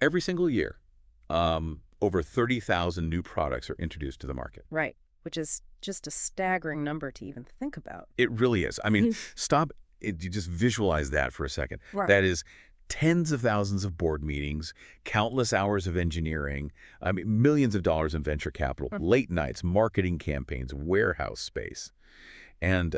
Every single year, over 30,000 new products are introduced to the market. Right, which is just a staggering number to even think about. It really is. I mean, you just visualize that for a second. Right. That is tens of thousands of board meetings, countless hours of engineering, I mean, millions of dollars in venture capital, late nights, marketing campaigns, warehouse space. And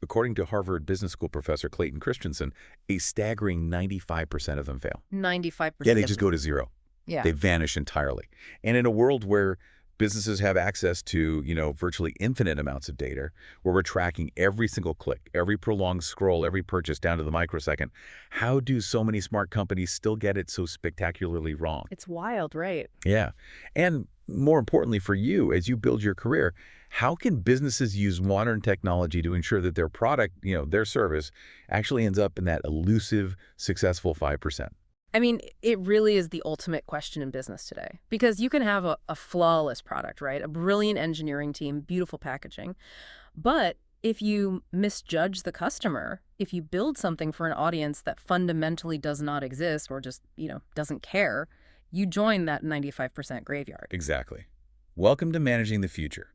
according to Harvard Business School professor Clayton Christensen, a staggering 95% of them fail. 95%. Yeah, they just go to zero. Yeah. They vanish entirely. And in a world where businesses have access to, virtually infinite amounts of data, where we're tracking every single click, every prolonged scroll, every purchase down to the microsecond, how do so many smart companies still get it so spectacularly wrong? It's wild, right? Yeah. And more importantly for you, as you build your career, how can businesses use modern technology to ensure that their product, their service, actually ends up in that elusive, successful 5%? I mean, it really is the ultimate question in business today. Because you can have a flawless product, right? A brilliant engineering team, beautiful packaging. But if you misjudge the customer, if you build something for an audience that fundamentally does not exist or just, doesn't care, you join that 95% graveyard. Exactly. Welcome to Managing the Future.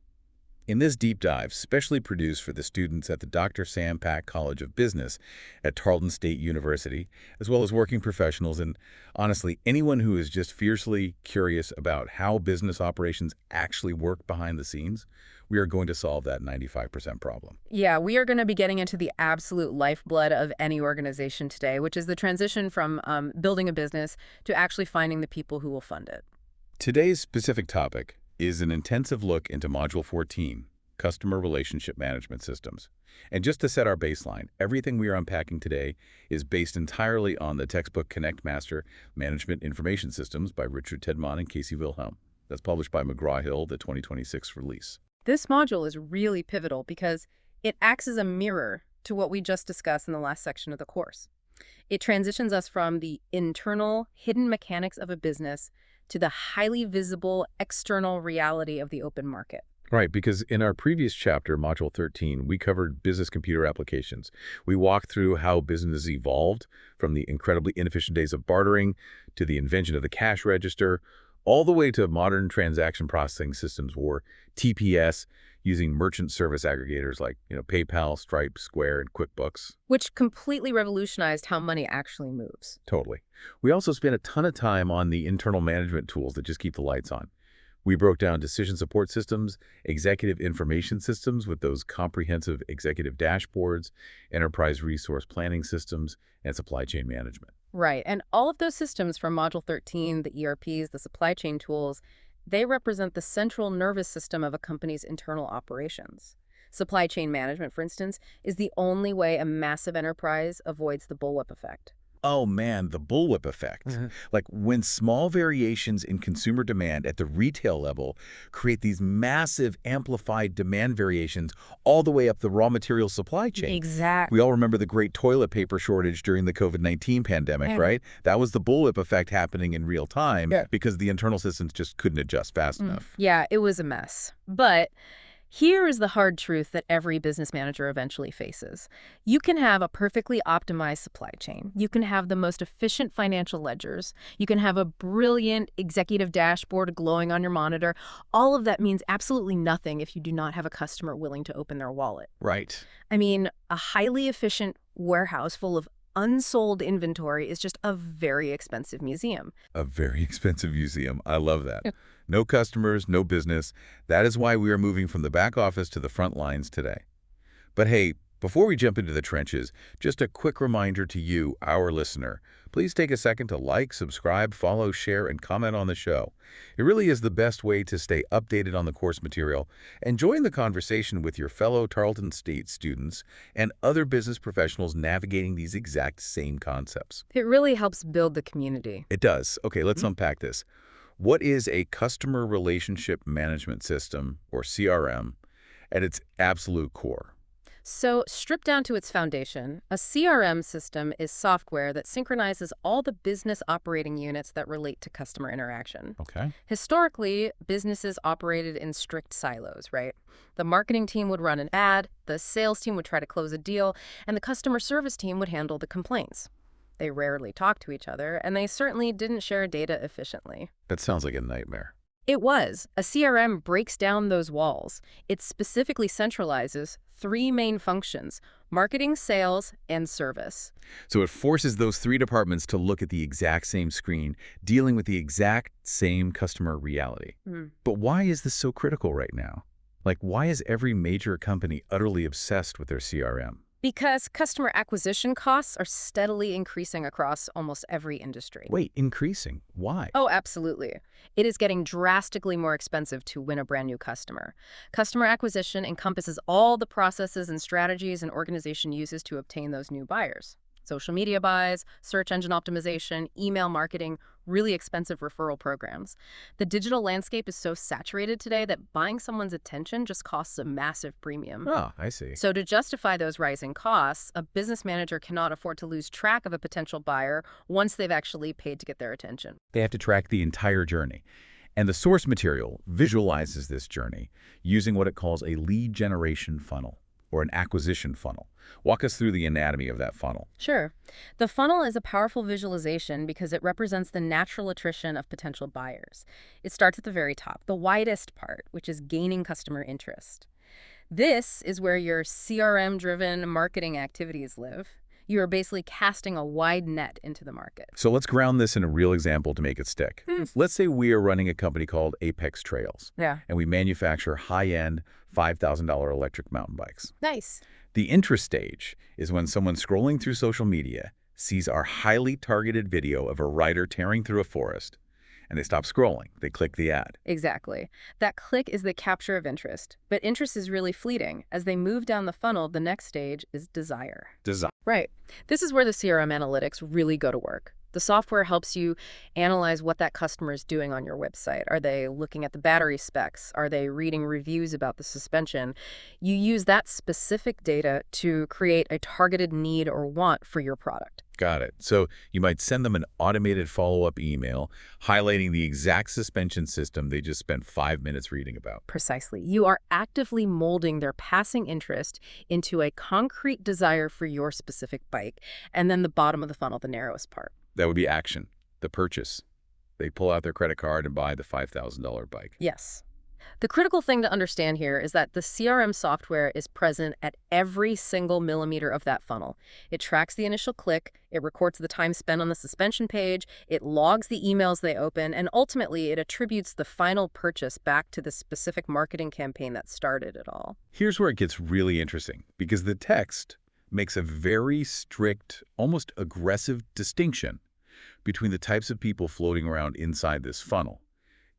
In this deep dive, specially produced for the students at the Dr. Sam Pack College of Business at Tarleton State University, as well as working professionals and, honestly, anyone who is just fiercely curious about how business operations actually work behind the scenes, we are going to solve that 95% problem. Yeah, we are going to be getting into the absolute lifeblood of any organization today, which is the transition from building a business to actually finding the people who will fund it. Today's specific topic is an intensive look into Module 14, Customer Relationship Management Systems. And just to set our baseline, everything we are unpacking today is based entirely on the textbook Connect Master Management Information Systems by Richard Tedman and Casey Wilhelm. That's published by McGraw-Hill, the 2026 release. This module is really pivotal because it acts as a mirror to what we just discussed in the last section of the course. It transitions us from the internal, hidden mechanics of a business to the highly visible external reality of the open market. Right, because in our previous chapter, Module 13, we covered business computer applications. We walked through how business evolved from the incredibly inefficient days of bartering to the invention of the cash register, all the way to modern transaction processing systems, or TPS, using merchant service aggregators like PayPal, Stripe, Square, and QuickBooks. Which completely revolutionized how money actually moves. Totally. We also spent a ton of time on the internal management tools that just keep the lights on. We broke down decision support systems, executive information systems with those comprehensive executive dashboards, enterprise resource planning systems, and supply chain management. Right, and all of those systems from Module 13, the ERPs, the supply chain tools, they represent the central nervous system of a company's internal operations. Supply chain management, for instance, is the only way a massive enterprise avoids the bullwhip effect. Oh man, the bullwhip effect. Like when small variations in consumer demand at the retail level create these massive amplified demand variations all the way up the raw material supply chain. Exactly. We all remember the great toilet paper shortage during the COVID-19 pandemic, right? That was the bullwhip effect happening in real time because the internal systems just couldn't adjust fast enough. Yeah, it was a mess. But here is the hard truth that every business manager eventually faces. You can have a perfectly optimized supply chain. You can have the most efficient financial ledgers. You can have a brilliant executive dashboard glowing on your monitor. All of that means absolutely nothing if you do not have a customer willing to open their wallet. Right. I mean, a highly efficient warehouse full of unsold inventory is just a very expensive museum. A very expensive museum. I love that. No customers, no business. That is why we are moving from the back office to the front lines today. But hey, before we jump into the trenches, just a quick reminder to you, our listener. Please take a second to like, subscribe, follow, share, and comment on the show. It really is the best way to stay updated on the course material and join the conversation with your fellow Tarleton State students and other business professionals navigating these exact same concepts. It really helps build the community. It does. Okay, let's unpack this. What is a customer relationship management system, or CRM, at its absolute core? So, stripped down to its foundation, a CRM system is software that synchronizes all the business operating units that relate to customer interaction. Okay. Historically, businesses operated in strict silos, right? The marketing team would run an ad, the sales team would try to close a deal, and the customer service team would handle the complaints. They rarely talked to each other, and they certainly didn't share data efficiently. That sounds like a nightmare. It was. A CRM breaks down those walls. It specifically centralizes three main functions: marketing, sales, and service. So it forces those three departments to look at the exact same screen, dealing with the exact same customer reality. But why is this so critical right now? Like, why is every major company utterly obsessed with their CRM? Because customer acquisition costs are steadily increasing across almost every industry. Wait, increasing? Why? Oh, absolutely. It is getting drastically more expensive to win a brand new customer. Customer acquisition encompasses all the processes and strategies an organization uses to obtain those new buyers. Social media buys, search engine optimization, email marketing, really expensive referral programs. The digital landscape is so saturated today that buying someone's attention just costs a massive premium. Oh, I see. So to justify those rising costs, a business manager cannot afford to lose track of a potential buyer once they've actually paid to get their attention. They have to track the entire journey. And the source material visualizes this journey using what it calls a lead generation funnel or an acquisition funnel. Walk us through the anatomy of that funnel. Sure. The funnel is a powerful visualization because it represents the natural attrition of potential buyers. It starts at the very top, the widest part, which is gaining customer interest. This is where your CRM-driven marketing activities live. You are basically casting a wide net into the market. So let's ground this in a real example to make it stick. Let's say we are running a company called Apex Trails. Yeah. And we manufacture high-end $5,000 electric mountain bikes. Nice. The interest stage is when someone scrolling through social media sees our highly targeted video of a rider tearing through a forest, and they stop scrolling. They click the ad. Exactly. That click is the capture of interest. But interest is really fleeting. As they move down the funnel, the next stage is desire. Design. Right. This is where the CRM analytics really go to work. The software helps you analyze what that customer is doing on your website. Are they looking at the battery specs? Are they reading reviews about the suspension? You use that specific data to create a targeted need or want for your product. Got it. So you might send them an automated follow-up email highlighting the exact suspension system they just spent 5 minutes reading about. Precisely. You are actively molding their passing interest into a concrete desire for your specific bike. And then the bottom of the funnel, the narrowest part. That would be action, the purchase. They pull out their credit card and buy the $5,000 bike. Yes. The critical thing to understand here is that the CRM software is present at every single millimeter of that funnel. It tracks the initial click, it records the time spent on the suspension page, it logs the emails they open, and ultimately it attributes the final purchase back to the specific marketing campaign that started it all. Here's where it gets really interesting, because the text makes a very strict, almost aggressive distinction between the types of people floating around inside this funnel.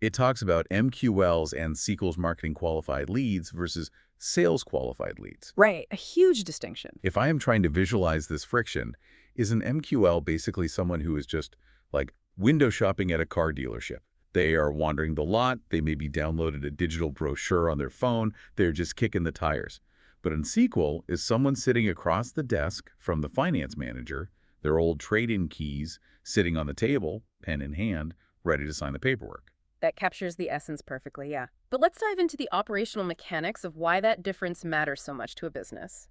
It talks about MQLs and SQLs marketing qualified leads versus sales qualified leads. Right, a huge distinction. If I am trying to visualize this friction, is an MQL basically someone who is just like window shopping at a car dealership? They are wandering the lot, they maybe downloaded a digital brochure on their phone, they're just kicking the tires. But an SQL is someone sitting across the desk from the finance manager, their old trade-in keys sitting on the table, pen in hand, ready to sign the paperwork. That captures the essence perfectly, yeah. But let's dive into the operational mechanics of why that difference matters so much to a business.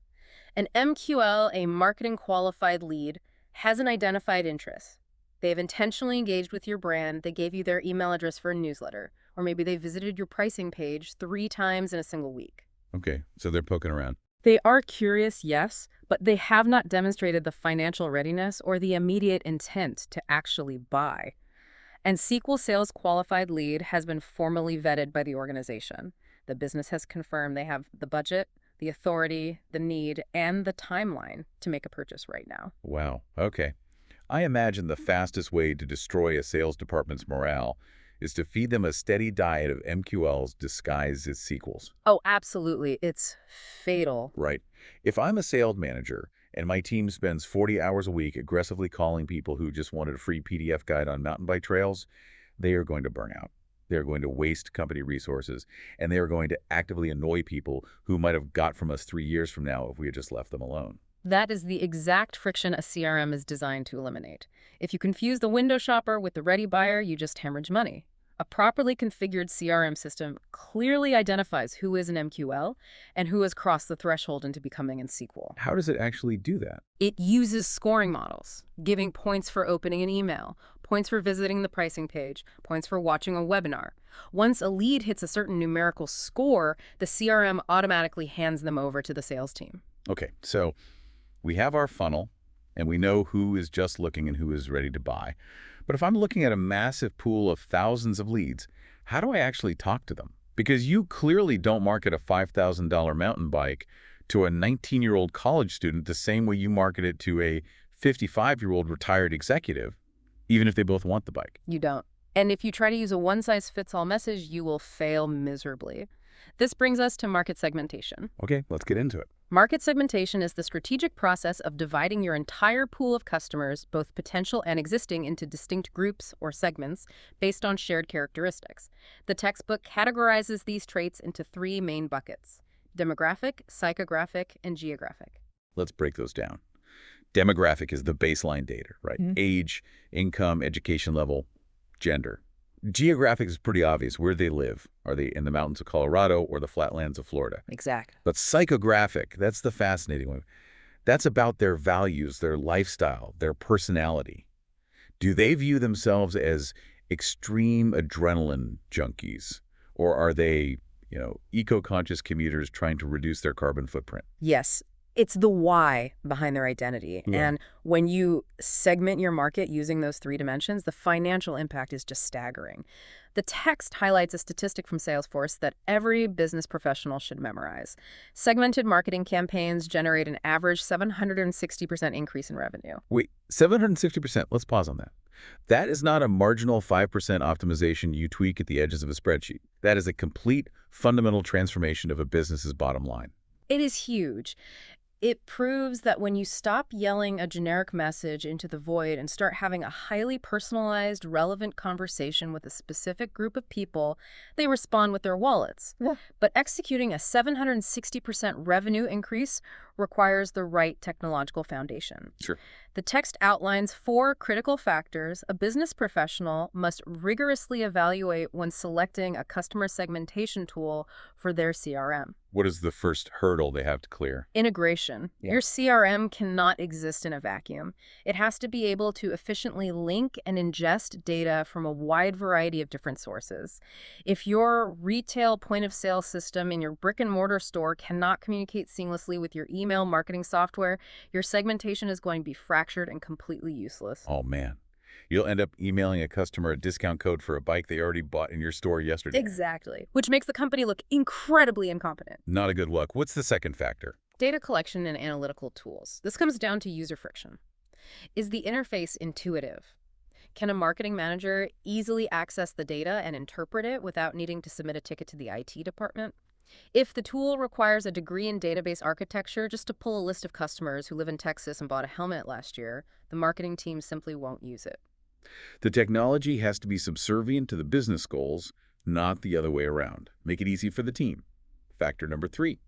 An MQL, a marketing qualified lead, has an identified interest. They have intentionally engaged with your brand, they gave you their email address for a newsletter, or maybe they visited your pricing page 3 times in a single week. Okay, so they're poking around. They are curious, yes, but they have not demonstrated the financial readiness or the immediate intent to actually buy. And SQL Sales Qualified Lead has been formally vetted by the organization. The business has confirmed they have the budget, the authority, the need, and the timeline to make a purchase right now. Wow, okay. I imagine the fastest way to destroy a sales department's morale is to feed them a steady diet of MQLs disguised as SQLs. Oh, absolutely. It's fatal. Right. If I'm a sales manager and my team spends 40 hours a week aggressively calling people who just wanted a free PDF guide on mountain bike trails, they are going to burn out. They're going to waste company resources, and they are going to actively annoy people who might have got from us 3 years from now if we had just left them alone. That is the exact friction a CRM is designed to eliminate. If you confuse the window shopper with the ready buyer, you just hemorrhage money. A properly configured CRM system clearly identifies who is an MQL and who has crossed the threshold into becoming a SQL. How does it actually do that? It uses scoring models, giving points for opening an email, points for visiting the pricing page, points for watching a webinar. Once a lead hits a certain numerical score, the CRM automatically hands them over to the sales team. Okay, so we have our funnel, and we know who is just looking and who is ready to buy. But if I'm looking at a massive pool of thousands of leads, how do I actually talk to them? Because you clearly don't market a $5,000 mountain bike to a 19-year-old college student the same way you market it to a 55-year-old retired executive, even if they both want the bike. You don't. And if you try to use a one-size-fits-all message, you will fail miserably. This brings us to market segmentation. Okay, let's get into it. Market segmentation is the strategic process of dividing your entire pool of customers, both potential and existing, into distinct groups or segments based on shared characteristics. The textbook categorizes these traits into three main buckets: demographic, psychographic, and geographic. Let's break those down. Demographic is the baseline data, right? Age, income, education level, gender. Geographic is pretty obvious where they live. Are they in the mountains of Colorado or the flatlands of Florida? Exactly. But psychographic, that's the fascinating one. That's about their values, their lifestyle, their personality. Do they view themselves as extreme adrenaline junkies? Or are they, eco-conscious commuters trying to reduce their carbon footprint? Yes. It's the why behind their identity. Yeah. And when you segment your market using those three dimensions, the financial impact is just staggering. The text highlights a statistic from Salesforce that every business professional should memorize. Segmented marketing campaigns generate an average 760% increase in revenue. Wait, 760%. Let's pause on that. That is not a marginal 5% optimization you tweak at the edges of a spreadsheet. That is a complete fundamental transformation of a business's bottom line. It is huge. It proves that when you stop yelling a generic message into the void and start having a highly personalized, relevant conversation with a specific group of people, they respond with their wallets. Yeah. But executing a 760% revenue increase requires the right technological foundation. Sure. The text outlines 4 critical factors a business professional must rigorously evaluate when selecting a customer segmentation tool for their CRM. What is the first hurdle they have to clear? Integration. Yeah. Your CRM cannot exist in a vacuum. It has to be able to efficiently link and ingest data from a wide variety of different sources. If your retail point-of-sale system in your brick-and-mortar store cannot communicate seamlessly with your email marketing software, your segmentation is going to be fractured and completely useless. Oh, man. You'll end up emailing a customer a discount code for a bike they already bought in your store yesterday. Exactly. Which makes the company look incredibly incompetent. Not a good look. What's the second factor? Data collection and analytical tools. This comes down to user friction. Is the interface intuitive? Can a marketing manager easily access the data and interpret it without needing to submit a ticket to the IT department? If the tool requires a degree in database architecture just to pull a list of customers who live in Texas and bought a helmet last year, the marketing team simply won't use it. The technology has to be subservient to the business goals, not the other way around. Make it easy for the team. Factor number 3.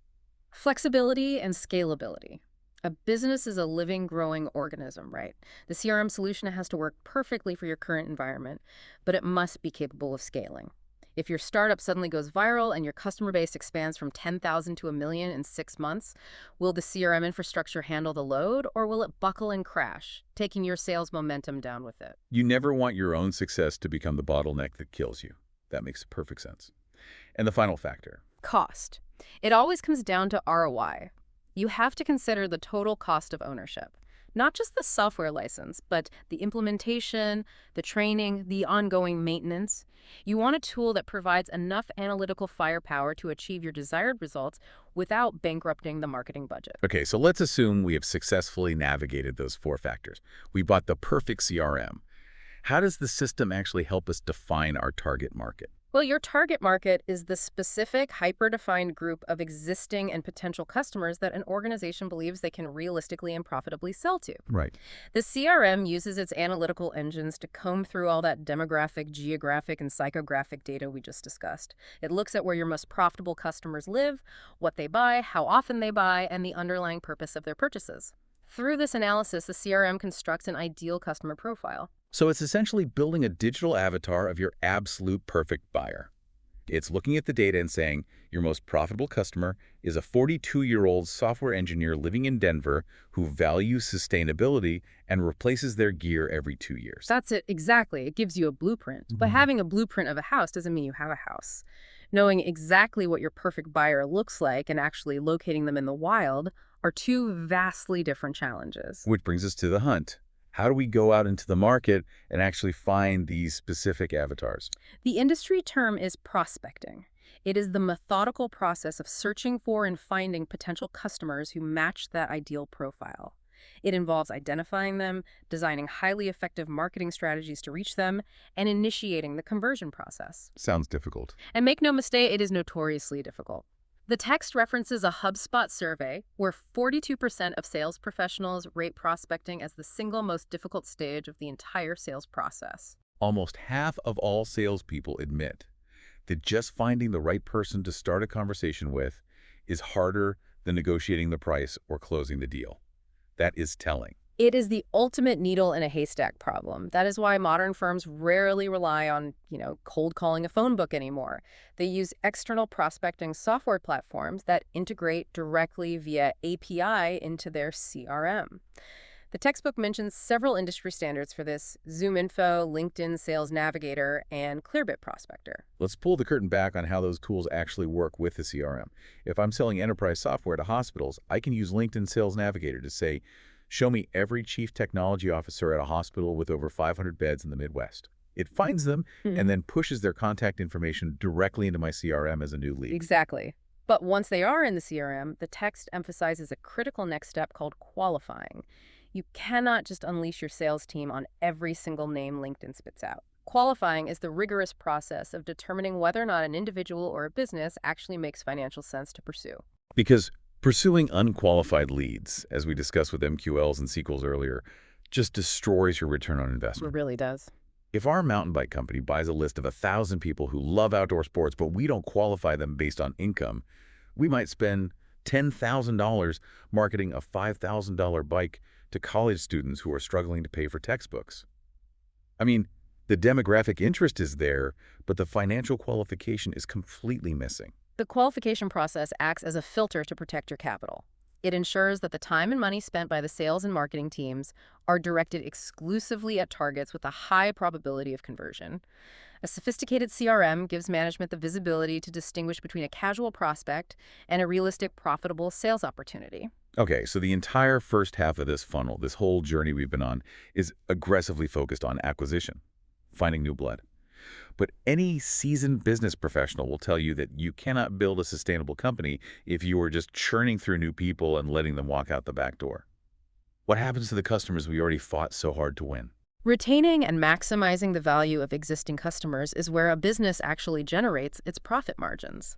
Flexibility and scalability. A business is a living, growing organism, right? The CRM solution has to work perfectly for your current environment, but it must be capable of scaling. If your startup suddenly goes viral and your customer base expands from 10,000 to 1 million in 6 months, will the CRM infrastructure handle the load, or will it buckle and crash, taking your sales momentum down with it? You never want your own success to become the bottleneck that kills you. That makes perfect sense. And the final factor. Cost. It always comes down to ROI. You have to consider the total cost of ownership. Not just the software license, but the implementation, the training, the ongoing maintenance. You want a tool that provides enough analytical firepower to achieve your desired results without bankrupting the marketing budget. Okay, so let's assume we have successfully navigated those 4 factors. We bought the perfect CRM. How does the system actually help us define our target market? Well, your target market is the specific, hyper-defined group of existing and potential customers that an organization believes they can realistically and profitably sell to. Right. The CRM uses its analytical engines to comb through all that demographic, geographic, and psychographic data we just discussed. It looks at where your most profitable customers live, what they buy, how often they buy, and the underlying purpose of their purchases. Through this analysis, the CRM constructs an ideal customer profile. So it's essentially building a digital avatar of your absolute perfect buyer. It's looking at the data and saying, your most profitable customer is a 42-year-old software engineer living in Denver who values sustainability and replaces their gear every 2 years. That's it, exactly. It gives you a blueprint. But having a blueprint of a house doesn't mean you have a house. Knowing exactly what your perfect buyer looks like and actually locating them in the wild are two vastly different challenges. Which brings us to the hunt. How do we go out into the market and actually find these specific avatars? The industry term is prospecting. It is the methodical process of searching for and finding potential customers who match that ideal profile. It involves identifying them, designing highly effective marketing strategies to reach them, and initiating the conversion process. Sounds difficult. And make no mistake, it is notoriously difficult. The text references a HubSpot survey where 42% of sales professionals rate prospecting as the single most difficult stage of the entire sales process. Almost half of all salespeople admit that just finding the right person to start a conversation with is harder than negotiating the price or closing the deal. That is telling. It is the ultimate needle in a haystack problem. That is why modern firms rarely rely on, cold calling a phone book anymore. They use external prospecting software platforms that integrate directly via API into their CRM. The textbook mentions several industry standards for this: ZoomInfo, LinkedIn Sales Navigator, and Clearbit Prospector. Let's pull the curtain back on how those tools actually work with the CRM. If I'm selling enterprise software to hospitals, I can use LinkedIn Sales Navigator to say, show me every chief technology officer at a hospital with over 500 beds in the Midwest. It finds them and then pushes their contact information directly into my CRM as a new lead. Exactly. But once they are in the CRM, the text emphasizes a critical next step called qualifying. You cannot just unleash your sales team on every single name LinkedIn spits out. Qualifying is the rigorous process of determining whether or not an individual or a business actually makes financial sense to pursue. Because pursuing unqualified leads, as we discussed with MQLs and SQLs earlier, just destroys your return on investment. It really does. If our mountain bike company buys a list of 1,000 people who love outdoor sports, but we don't qualify them based on income, we might spend $10,000 marketing a $5,000 bike to college students who are struggling to pay for textbooks. I mean, the demographic interest is there, but the financial qualification is completely missing. The qualification process acts as a filter to protect your capital. It ensures that the time and money spent by the sales and marketing teams are directed exclusively at targets with a high probability of conversion. A sophisticated CRM gives management the visibility to distinguish between a casual prospect and a realistic, profitable sales opportunity. Okay, so the entire first half of this funnel, this whole journey we've been on, is aggressively focused on acquisition, finding new blood. But any seasoned business professional will tell you that you cannot build a sustainable company if you are just churning through new people and letting them walk out the back door. What happens to the customers we already fought so hard to win? Retaining and maximizing the value of existing customers is where a business actually generates its profit margins.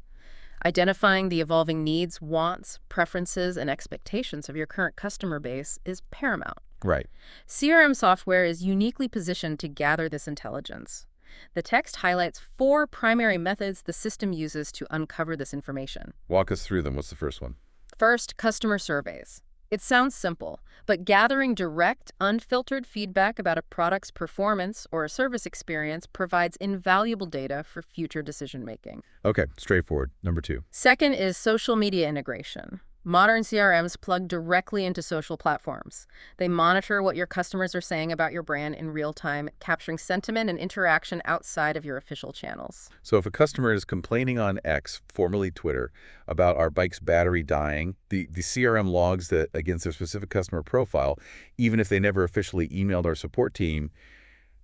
Identifying the evolving needs, wants, preferences, and expectations of your current customer base is paramount. Right. CRM software is uniquely positioned to gather this intelligence. The text highlights 4 primary methods the system uses to uncover this information. Walk us through them. What's the first one? First, customer surveys. It sounds simple, but gathering direct, unfiltered feedback about a product's performance or a service experience provides invaluable data for future decision-making. Okay, straightforward. Number 2. Second is social media integration. Modern CRMs plug directly into social platforms. They monitor what your customers are saying about your brand in real time, capturing sentiment and interaction outside of your official channels. So if a customer is complaining on X, formerly Twitter, about our bike's battery dying, the CRM logs that against their specific customer profile, even if they never officially emailed our support team,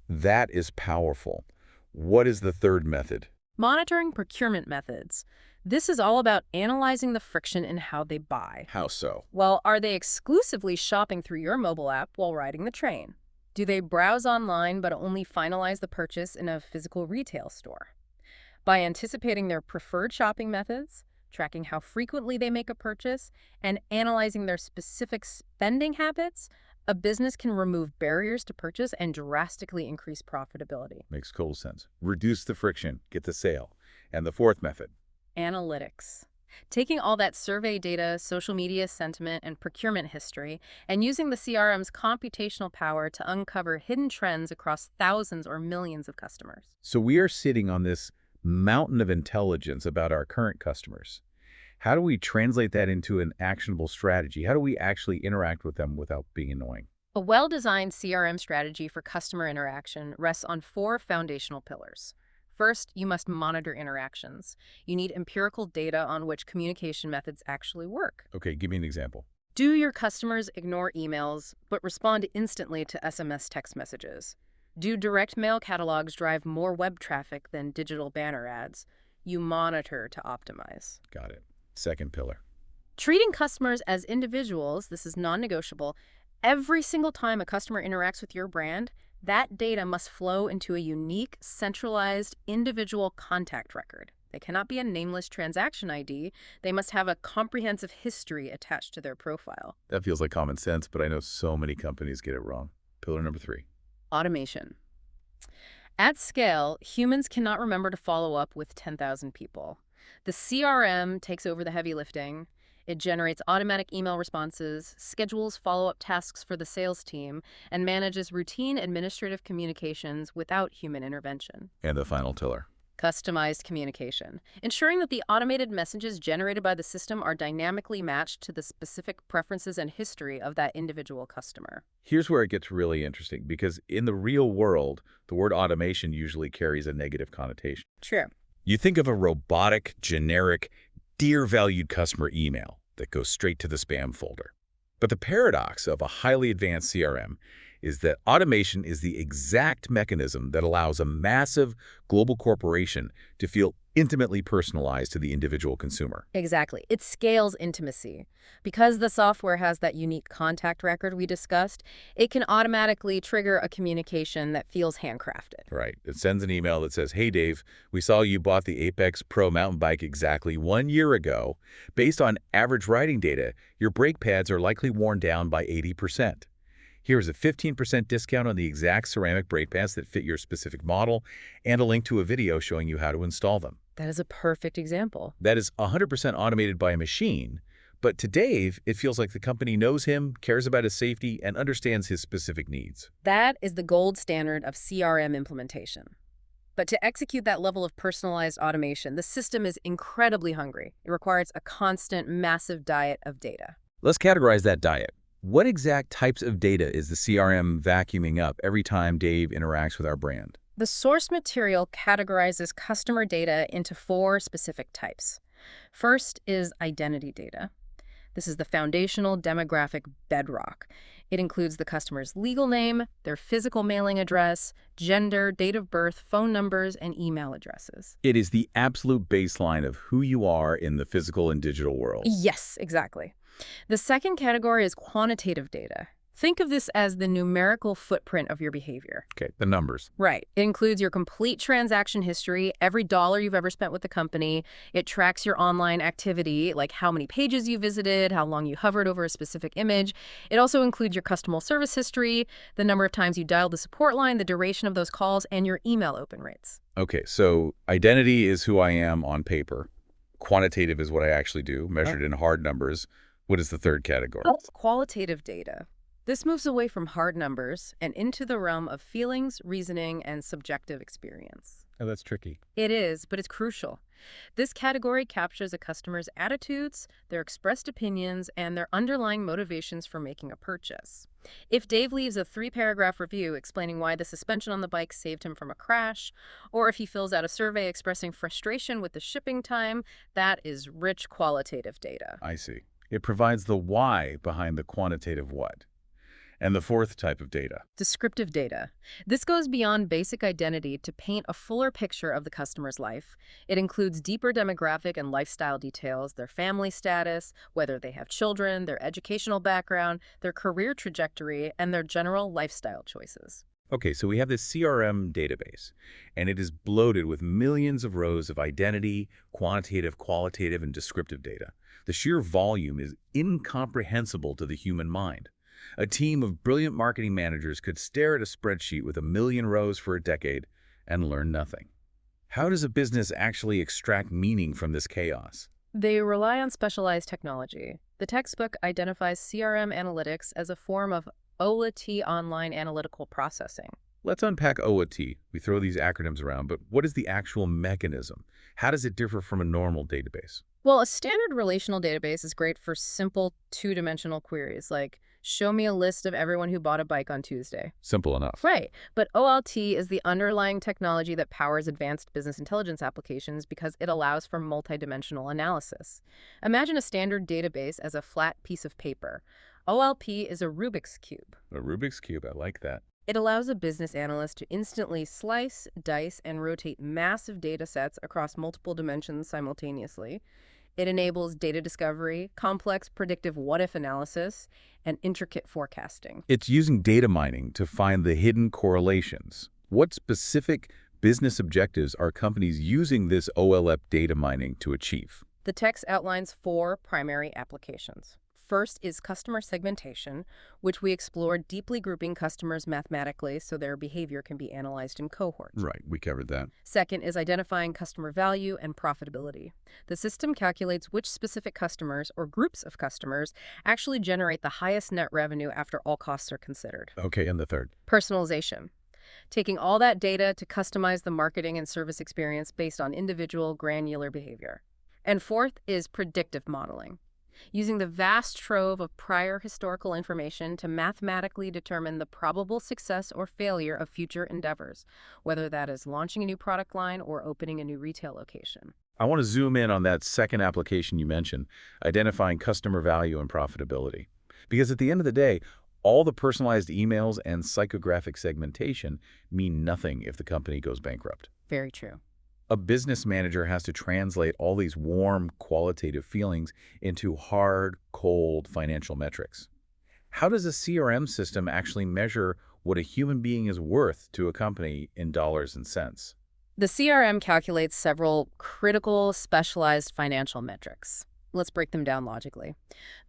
that is powerful. What is the third method? Monitoring procurement methods. This is all about analyzing the friction in how they buy. How so? Well, are they exclusively shopping through your mobile app while riding the train? Do they browse online but only finalize the purchase in a physical retail store? By anticipating their preferred shopping methods, tracking how frequently they make a purchase, and analyzing their specific spending habits, a business can remove barriers to purchase and drastically increase profitability. Makes total sense. Reduce the friction, get the sale. And the fourth method? Analytics. Taking all that survey data, social media sentiment, and procurement history, and using the CRM's computational power to uncover hidden trends across thousands or millions of customers. So we are sitting on this mountain of intelligence about our current customers. How do we translate that into an actionable strategy? How do we actually interact with them without being annoying? A well-designed CRM strategy for customer interaction rests on 4 foundational pillars. First, you must monitor interactions. You need empirical data on which communication methods actually work. Okay, give me an example. Do your customers ignore emails, but respond instantly to SMS text messages? Do direct mail catalogs drive more web traffic than digital banner ads? You monitor to optimize. Got it. Second pillar. Treating customers as individuals, this is non-negotiable. Every single time a customer interacts with your brand, that data must flow into a unique, centralized, individual contact record. They cannot be a nameless transaction ID. They must have a comprehensive history attached to their profile. That feels like common sense, but I know so many companies get it wrong. Pillar number 3. Automation. At scale, humans cannot remember to follow up with 10,000 people. The CRM takes over the heavy lifting. It generates automatic email responses, schedules follow-up tasks for the sales team, and manages routine administrative communications without human intervention. And the final pillar. Customized communication, ensuring that the automated messages generated by the system are dynamically matched to the specific preferences and history of that individual customer. Here's where it gets really interesting, because in the real world, the word automation usually carries a negative connotation. True. You think of a robotic, generic, dear valued customer email that goes straight to the spam folder. But the paradox of a highly advanced CRM is that automation is the exact mechanism that allows a massive global corporation to feel intimately personalized to the individual consumer. Exactly. It scales intimacy. Because the software has that unique contact record we discussed, it can automatically trigger a communication that feels handcrafted. Right. It sends an email that says, "Hey, Dave, we saw you bought the Apex Pro mountain bike exactly 1 year ago. Based on average riding data, your brake pads are likely worn down by 80%. Here's a 15% discount on the exact ceramic brake pads that fit your specific model and a link to a video showing you how to install them." That is a perfect example. That is 100% automated by a machine, but to Dave, it feels like the company knows him, cares about his safety, and understands his specific needs. That is the gold standard of CRM implementation. But to execute that level of personalized automation, the system is incredibly hungry. It requires a constant, massive diet of data. Let's categorize that diet. What exact types of data is the CRM vacuuming up every time Dave interacts with our brand? The source material categorizes customer data into 4 specific types. First is identity data. This is the foundational demographic bedrock. It includes the customer's legal name, their physical mailing address, gender, date of birth, phone numbers, and email addresses. It is the absolute baseline of who you are in the physical and digital world. Yes, exactly. The second category is quantitative data. Think of this as the numerical footprint of your behavior. Okay, the numbers. Right. It includes your complete transaction history, every dollar you've ever spent with the company. It tracks your online activity, like how many pages you visited, how long you hovered over a specific image. It also includes your customer service history, the number of times you dialed the support line, the duration of those calls, and your email open rates. Okay, so identity is who I am on paper. Quantitative is what I actually do, measured in hard numbers. What is the third category? Qualitative data. This moves away from hard numbers and into the realm of feelings, reasoning, and subjective experience. Oh, that's tricky. It is, but it's crucial. This category captures a customer's attitudes, their expressed opinions, and their underlying motivations for making a purchase. If Dave leaves a 3-paragraph review explaining why the suspension on the bike saved him from a crash, or if he fills out a survey expressing frustration with the shipping time, that is rich qualitative data. I see. It provides the why behind the quantitative what. And the fourth type of data. Descriptive data. This goes beyond basic identity to paint a fuller picture of the customer's life. It includes deeper demographic and lifestyle details, their family status, whether they have children, their educational background, their career trajectory, and their general lifestyle choices. Okay, so we have this CRM database, and it is bloated with millions of rows of identity, quantitative, qualitative, and descriptive data. The sheer volume is incomprehensible to the human mind. A team of brilliant marketing managers could stare at a spreadsheet with 1 million rows for a decade and learn nothing. How does a business actually extract meaning from this chaos? They rely on specialized technology. The textbook identifies CRM analytics as a form of OLAP online analytical processing. Let's unpack OOT. We throw these acronyms around, but what is the actual mechanism? How does it differ from a normal database? Well, a standard relational database is great for simple two-dimensional queries like, show me a list of everyone who bought a bike on Tuesday. Simple enough. Right, but OLT is the underlying technology that powers advanced business intelligence applications because it allows for multidimensional analysis. Imagine a standard database as a flat piece of paper. OLP is a Rubik's Cube. A Rubik's Cube, I like that. It allows a business analyst to instantly slice, dice, and rotate massive data sets across multiple dimensions simultaneously. It enables data discovery, complex predictive what-if analysis, and intricate forecasting. It's using data mining to find the hidden correlations. What specific business objectives are companies using this OLAP data mining to achieve? The text outlines 4 primary applications. First is customer segmentation, which we explore deeply grouping customers mathematically so their behavior can be analyzed in cohorts. Right, we covered that. Second is identifying customer value and profitability. The system calculates which specific customers or groups of customers actually generate the highest net revenue after all costs are considered. Okay, and the third? Personalization. Taking all that data to customize the marketing and service experience based on individual granular behavior. And fourth is predictive modeling, using the vast trove of prior historical information to mathematically determine the probable success or failure of future endeavors, whether that is launching a new product line or opening a new retail location. I want to zoom in on that second application you mentioned, identifying customer value and profitability. Because at the end of the day, all the personalized emails and psychographic segmentation mean nothing if the company goes bankrupt. Very true. A business manager has to translate all these warm, qualitative feelings into hard, cold financial metrics. How does a CRM system actually measure what a human being is worth to a company in dollars and cents? The CRM calculates several critical, specialized financial metrics. Let's break them down logically.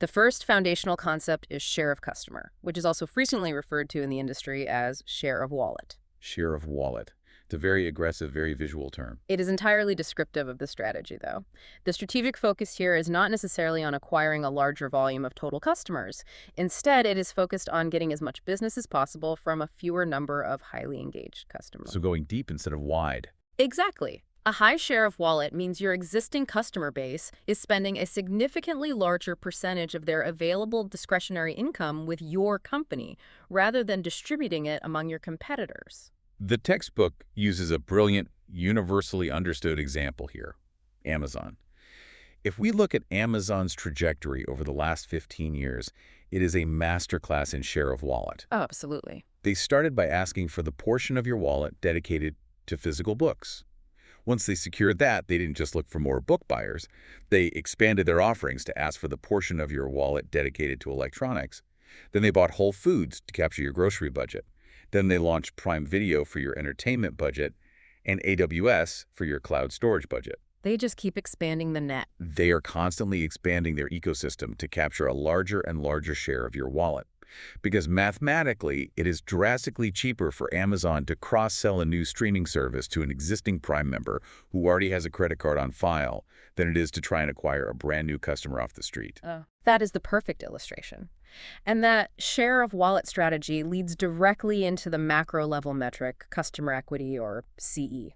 The first foundational concept is share of customer, which is also frequently referred to in the industry as share of wallet. Share of wallet. It's a very aggressive, very visual term. It is entirely descriptive of the strategy, though. The strategic focus here is not necessarily on acquiring a larger volume of total customers. Instead, it is focused on getting as much business as possible from a fewer number of highly engaged customers. So going deep instead of wide. Exactly. A high share of wallet means your existing customer base is spending a significantly larger percentage of their available discretionary income with your company, rather than distributing it among your competitors. The textbook uses a brilliant, universally understood example here, Amazon. If we look at Amazon's trajectory over the last 15 years, it is a masterclass in share of wallet. Oh, absolutely. They started by asking for the portion of your wallet dedicated to physical books. Once they secured that, they didn't just look for more book buyers. They expanded their offerings to ask for the portion of your wallet dedicated to electronics. Then they bought Whole Foods to capture your grocery budget. Then they launched Prime Video for your entertainment budget and AWS for your cloud storage budget. They just keep expanding the net. They are constantly expanding their ecosystem to capture a larger and larger share of your wallet. Because mathematically, it is drastically cheaper for Amazon to cross-sell a new streaming service to an existing Prime member who already has a credit card on file than it is to try and acquire a brand new customer off the street. That is the perfect illustration. And that share of wallet strategy leads directly into the macro level metric, customer equity, or CE.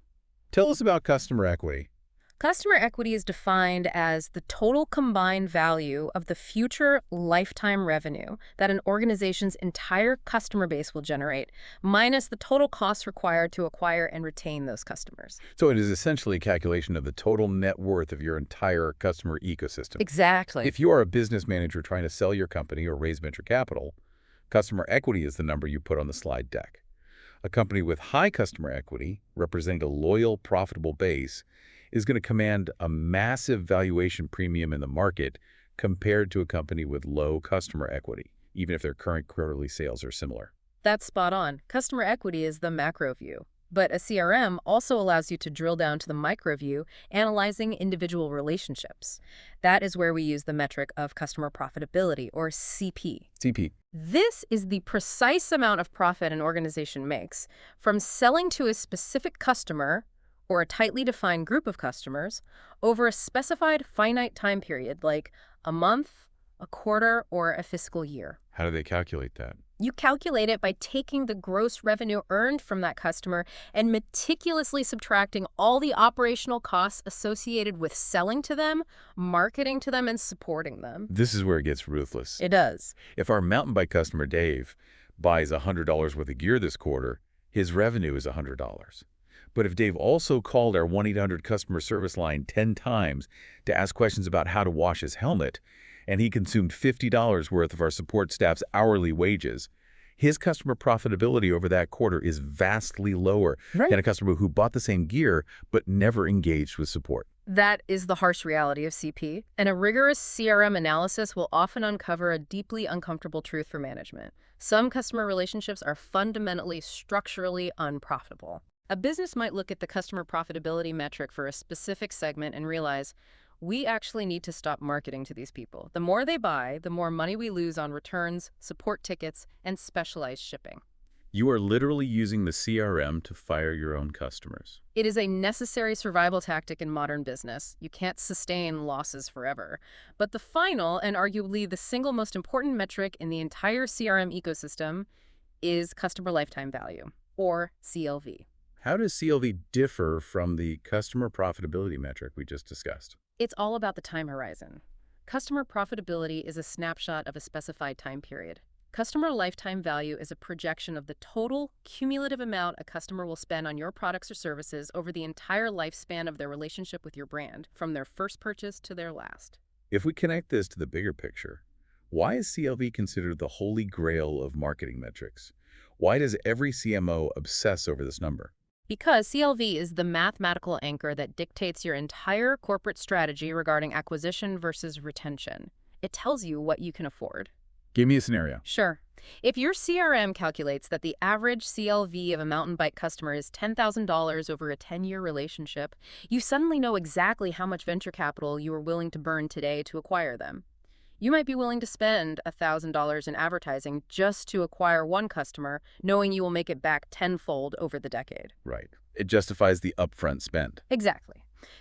Tell us about customer equity. Customer equity is defined as the total combined value of the future lifetime revenue that an organization's entire customer base will generate, minus the total costs required to acquire and retain those customers. So it is essentially a calculation of the total net worth of your entire customer ecosystem. Exactly. If you are a business manager trying to sell your company or raise venture capital, customer equity is the number you put on the slide deck. A company with high customer equity, representing a loyal, profitable base, is going to command a massive valuation premium in the market compared to a company with low customer equity, even if their current quarterly sales are similar. That's spot on. Customer equity is the macro view. But a CRM also allows you to drill down to the micro view, analyzing individual relationships. That is where we use the metric of customer profitability, or CP. CP. This is the precise amount of profit an organization makes from selling to a specific customer or a tightly defined group of customers over a specified finite time period, like a month, a quarter, or a fiscal year. How do they calculate that? You calculate it by taking the gross revenue earned from that customer and meticulously subtracting all the operational costs associated with selling to them, marketing to them, and supporting them. This is where it gets ruthless. It does. If our mountain bike customer, Dave, buys $100 worth of gear this quarter, his revenue is $100. But if Dave also called our 1-800 customer service line 10 times to ask questions about how to wash his helmet, and he consumed $50 worth of our support staff's hourly wages, his customer profitability over that quarter is vastly lower than a customer who bought the same gear but never engaged with support. That is the harsh reality of CP, and a rigorous CRM analysis will often uncover a deeply uncomfortable truth for management. Some customer relationships are fundamentally structurally unprofitable. A business might look at the customer profitability metric for a specific segment and realize, we actually need to stop marketing to these people. The more they buy, the more money we lose on returns, support tickets, and specialized shipping. You are literally using the CRM to fire your own customers. It is a necessary survival tactic in modern business. You can't sustain losses forever. But the final, and arguably the single most important metric in the entire CRM ecosystem, is customer lifetime value, or CLV. How does CLV differ from the customer profitability metric we just discussed? It's all about the time horizon. Customer profitability is a snapshot of a specified time period. Customer lifetime value is a projection of the total cumulative amount a customer will spend on your products or services over the entire lifespan of their relationship with your brand, from their first purchase to their last. If we connect this to the bigger picture, why is CLV considered the holy grail of marketing metrics? Why does every CMO obsess over this number? Because CLV is the mathematical anchor that dictates your entire corporate strategy regarding acquisition versus retention. It tells you what you can afford. Give me a scenario. Sure. If your CRM calculates that the average CLV of a mountain bike customer is $10,000 over a 10-year relationship, you suddenly know exactly how much venture capital you are willing to burn today to acquire them. You might be willing to spend $1,000 in advertising just to acquire one customer, knowing you will make it back tenfold over the decade. Right. It justifies the upfront spend. Exactly.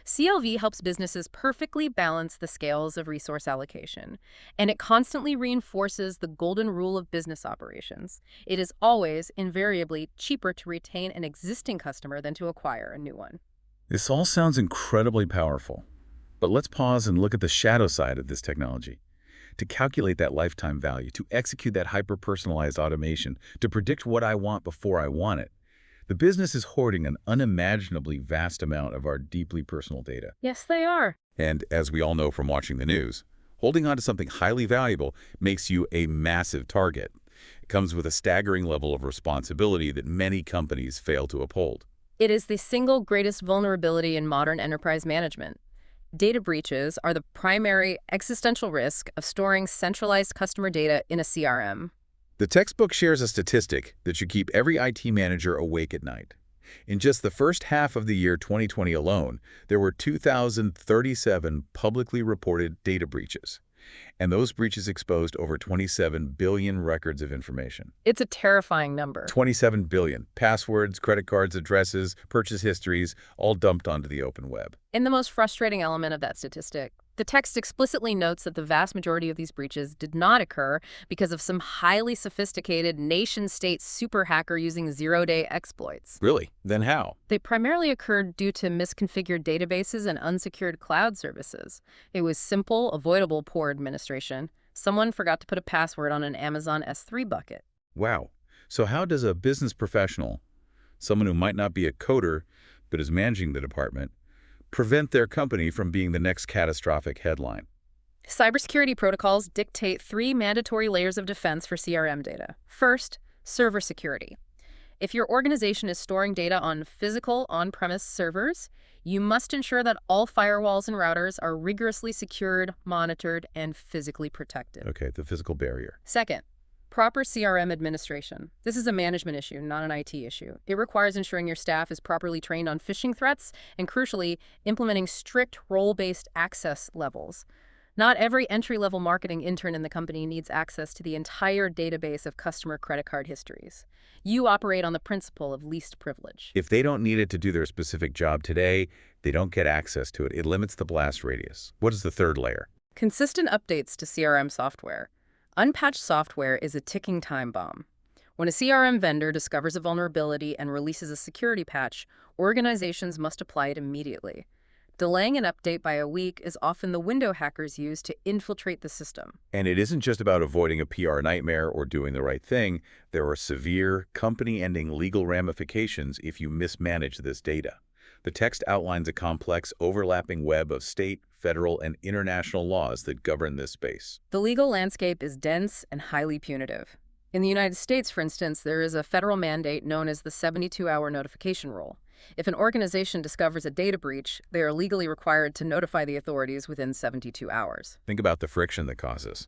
CLV helps businesses perfectly balance the scales of resource allocation, and it constantly reinforces the golden rule of business operations. It is always, invariably, cheaper to retain an existing customer than to acquire a new one. This all sounds incredibly powerful, but let's pause and look at the shadow side of this technology. To calculate that lifetime value, to execute that hyper-personalized automation, to predict what I want before I want it, the business is hoarding an unimaginably vast amount of our deeply personal data. Yes, they are. And as we all know from watching the news, holding on to something highly valuable makes you a massive target. It comes with a staggering level of responsibility that many companies fail to uphold. It is the single greatest vulnerability in modern enterprise management. Data breaches are the primary existential risk of storing centralized customer data in a CRM. The textbook shares a statistic that should keep every IT manager awake at night. In just the first half of the year 2020 alone, there were 2,037 publicly reported data breaches. And those breaches exposed over 27 billion records of information. It's a terrifying number. 27 billion. Passwords, credit cards, addresses, purchase histories, all dumped onto the open web. And the most frustrating element of that statistic, the text explicitly notes that the vast majority of these breaches did not occur because of some highly sophisticated nation-state super hacker using zero-day exploits. Really? Then how? They primarily occurred due to misconfigured databases and unsecured cloud services. It was simple, avoidable poor administration. Someone forgot to put a password on an Amazon S3 bucket. Wow. So how does a business professional, someone who might not be a coder but is managing the department, prevent their company from being the next catastrophic headline? Cybersecurity protocols dictate 3 mandatory layers of defense for CRM data. First, server security. If your organization is storing data on physical on-premise servers, you must ensure that all firewalls and routers are rigorously secured, monitored, and physically protected. Okay, the physical barrier. Second, proper CRM administration. This is a management issue, not an IT issue. It requires ensuring your staff is properly trained on phishing threats and, crucially, implementing strict role-based access levels. Not every entry-level marketing intern in the company needs access to the entire database of customer credit card histories. You operate on the principle of least privilege. If they don't need it to do their specific job today, they don't get access to it. It limits the blast radius. What is the third layer? Consistent updates to CRM software. Unpatched software is a ticking time bomb. When a CRM vendor discovers a vulnerability and releases a security patch, organizations must apply it immediately. Delaying an update by a week is often the window hackers use to infiltrate the system. And it isn't just about avoiding a PR nightmare or doing the right thing. There are severe, company-ending legal ramifications if you mismanage this data. The text outlines a complex, overlapping web of state, federal, and international laws that govern this space. The legal landscape is dense and highly punitive. In the United States, for instance, there is a federal mandate known as the 72-hour notification rule. If an organization discovers a data breach, they are legally required to notify the authorities within 72 hours. Think about the friction that causes.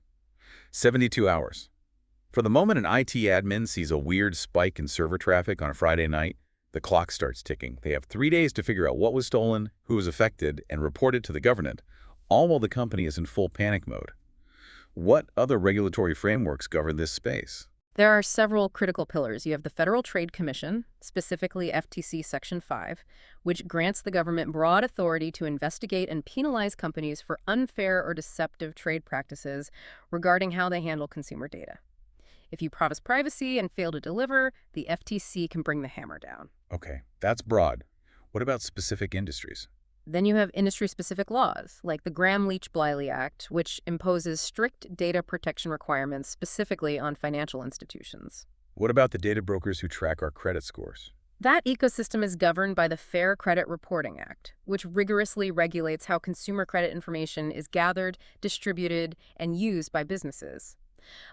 72 hours. For the moment an IT admin sees a weird spike in server traffic on a Friday night, the clock starts ticking. They have 3 days to figure out what was stolen, who was affected, and report it to the government, all while the company is in full panic mode. What other regulatory frameworks govern this space? There are several critical pillars. You have the Federal Trade Commission, specifically FTC Section 5, which grants the government broad authority to investigate and penalize companies for unfair or deceptive trade practices regarding how they handle consumer data. If you promise privacy and fail to deliver, the FTC can bring the hammer down. Okay, that's broad. What about specific industries? Then you have industry-specific laws, like the Gramm-Leach-Bliley Act, which imposes strict data protection requirements specifically on financial institutions. What about the data brokers who track our credit scores? That ecosystem is governed by the Fair Credit Reporting Act, which rigorously regulates how consumer credit information is gathered, distributed, and used by businesses.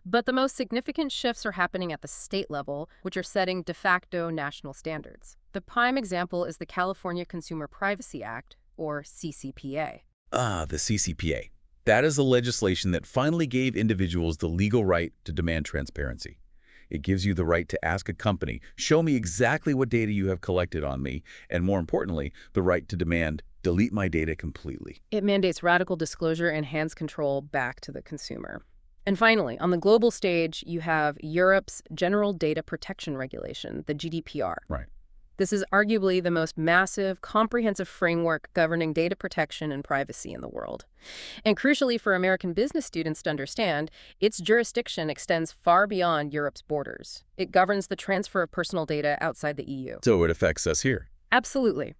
But the most significant shifts are happening at the state level, which are setting de facto national standards. The prime example is the California Consumer Privacy Act, or CCPA. The CCPA. That is the legislation that finally gave individuals the legal right to demand transparency. It gives you the right to ask a company, show me exactly what data you have collected on me, and more importantly, the right to demand, delete my data completely. It mandates radical disclosure and hands control back to the consumer. And finally, on the global stage, you have Europe's General Data Protection Regulation, the GDPR. Right. This is arguably the most massive, comprehensive framework governing data protection and privacy in the world. And crucially for American business students to understand, its jurisdiction extends far beyond Europe's borders. It governs the transfer of personal data outside the EU. So it affects us here. Absolutely.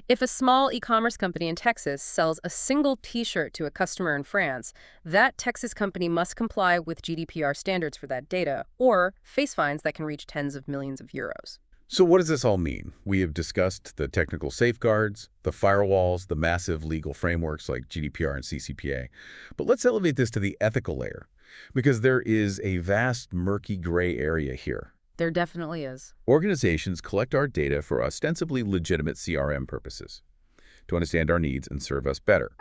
If a small e-commerce company in Texas sells a single T-shirt to a customer in France, that Texas company must comply with GDPR standards for that data, or face fines that can reach tens of millions of euros. So what does this all mean? We have discussed the technical safeguards, the firewalls, the massive legal frameworks like GDPR and CCPA. But let's elevate this to the ethical layer, because there is a vast, murky gray area here. There definitely is. Organizations collect our data for ostensibly legitimate CRM purposes, to understand our needs and serve us better.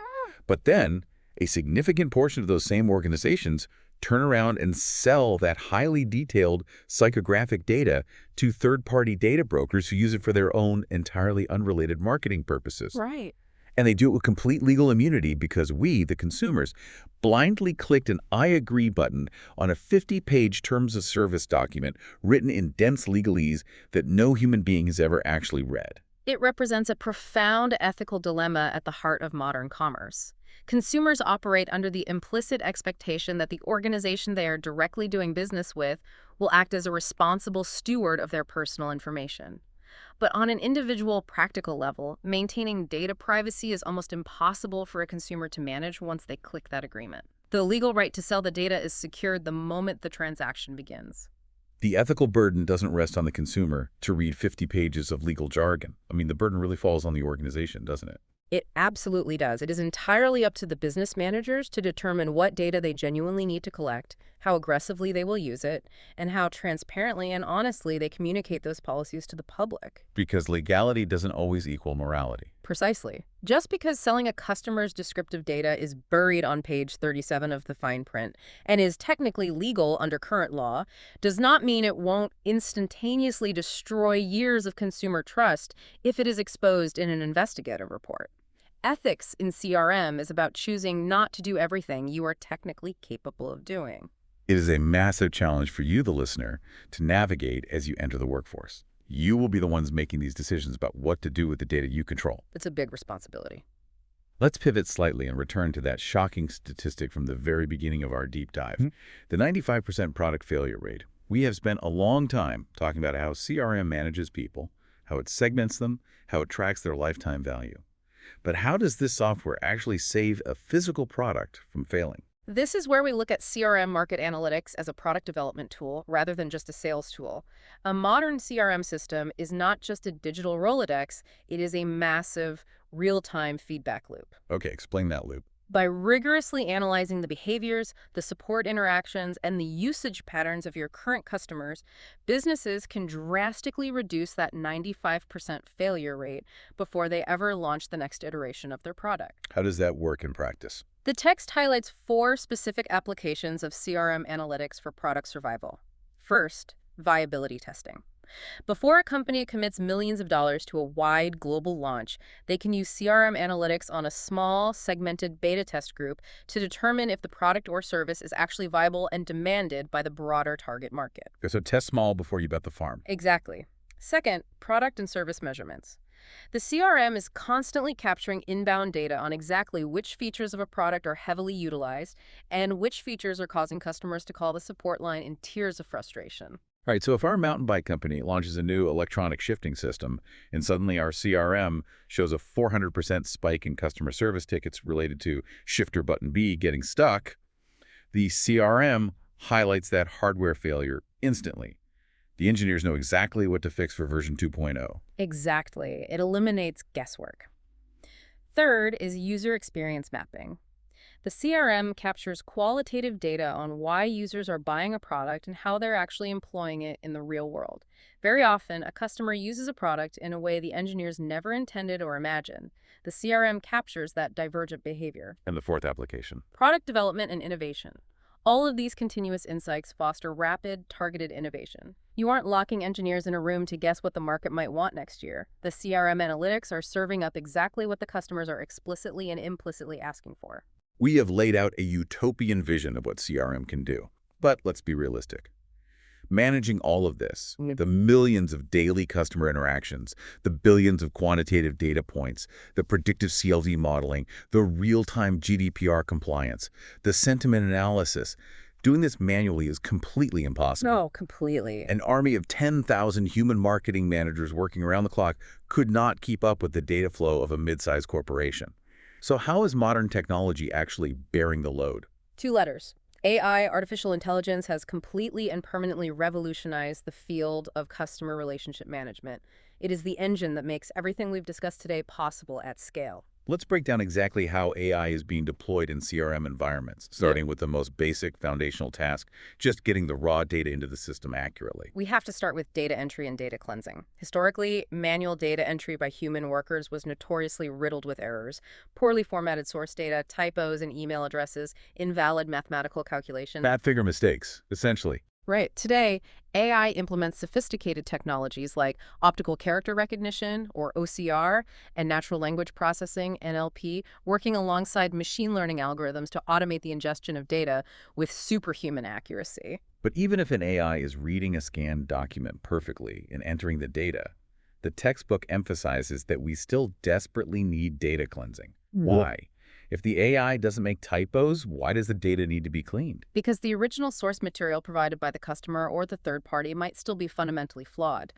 But then, a significant portion of those same organizations turn around and sell that highly detailed psychographic data to third-party data brokers who use it for their own entirely unrelated marketing purposes. Right. And they do it with complete legal immunity because we, the consumers, blindly clicked an I agree button on a 50-page terms of service document written in dense legalese that no human being has ever actually read. It represents a profound ethical dilemma at the heart of modern commerce. Consumers operate under the implicit expectation that the organization they are directly doing business with will act as a responsible steward of their personal information. But on an individual practical level, maintaining data privacy is almost impossible for a consumer to manage once they click that agreement. The legal right to sell the data is secured the moment the transaction begins. The ethical burden doesn't rest on the consumer to read 50 pages of legal jargon. I mean, the burden really falls on the organization, doesn't it? It absolutely does. It is entirely up to the business managers to determine what data they genuinely need to collect, how aggressively they will use it, and how transparently and honestly they communicate those policies to the public. Because legality doesn't always equal morality. Precisely. Just because selling a customer's descriptive data is buried on page 37 of the fine print and is technically legal under current law does not mean it won't instantaneously destroy years of consumer trust if it is exposed in an investigative report. Ethics in CRM is about choosing not to do everything you are technically capable of doing. It is a massive challenge for you, the listener, to navigate as you enter the workforce. You will be the ones making these decisions about what to do with the data you control. It's a big responsibility. Let's pivot slightly and return to that shocking statistic from the very beginning of our deep dive. The 95% product failure rate. We have spent a long time talking about how CRM manages people, how it segments them, how it tracks their lifetime value. But how does this software actually save a physical product from failing? This is where we look at CRM market analytics as a product development tool rather than just a sales tool. A modern CRM system is not just a digital Rolodex, it is a massive real-time feedback loop. Okay, explain that loop. By rigorously analyzing the behaviors, the support interactions, and the usage patterns of your current customers, businesses can drastically reduce that 95% failure rate before they ever launch the next iteration of their product. How does that work in practice? The text highlights 4 specific applications of CRM analytics for product survival. First, viability testing. Before a company commits millions of dollars to a wide global launch, they can use CRM analytics on a small, segmented beta test group to determine if the product or service is actually viable and demanded by the broader target market. So test small before you bet the farm. Exactly. Second, product and service measurements. The CRM is constantly capturing inbound data on exactly which features of a product are heavily utilized and which features are causing customers to call the support line in tears of frustration. All right, so if our mountain bike company launches a new electronic shifting system and suddenly our CRM shows a 400% spike in customer service tickets related to shifter button B getting stuck, the CRM highlights that hardware failure instantly. The engineers know exactly what to fix for version 2.0. Exactly. It eliminates guesswork. Third is user experience mapping. The CRM captures qualitative data on why users are buying a product and how they're actually employing it in the real world. Very often, a customer uses a product in a way the engineers never intended or imagined. The CRM captures that divergent behavior. And the fourth application. Product development and innovation. All of these continuous insights foster rapid, targeted innovation. You aren't locking engineers in a room to guess what the market might want next year. The CRM analytics are serving up exactly what the customers are explicitly and implicitly asking for. We have laid out a utopian vision of what CRM can do. But let's be realistic. Managing all of this, the millions of daily customer interactions, the billions of quantitative data points, the predictive CLV modeling, the real-time GDPR compliance, the sentiment analysis, doing this manually is completely impossible. No, completely. An army of 10,000 human marketing managers working around the clock could not keep up with the data flow of a mid-sized corporation. So how is modern technology actually bearing the load? 2 letters. AI, artificial intelligence, has completely and permanently revolutionized the field of customer relationship management. It is the engine that makes everything we've discussed today possible at scale. Let's break down exactly how AI is being deployed in CRM environments, starting with the most basic foundational task, just getting the raw data into the system accurately. We have to start with data entry and data cleansing. Historically, manual data entry by human workers was notoriously riddled with errors, poorly formatted source data, typos in email addresses, invalid mathematical calculations. Bad figure mistakes, essentially. Right. Today, AI implements sophisticated technologies like optical character recognition, or OCR, and natural language processing, NLP, working alongside machine learning algorithms to automate the ingestion of data with superhuman accuracy. But even if an AI is reading a scanned document perfectly and entering the data, the textbook emphasizes that we still desperately need data cleansing. Why? If the AI doesn't make typos, why does the data need to be cleaned? Because the original source material provided by the customer or the third party might still be fundamentally flawed.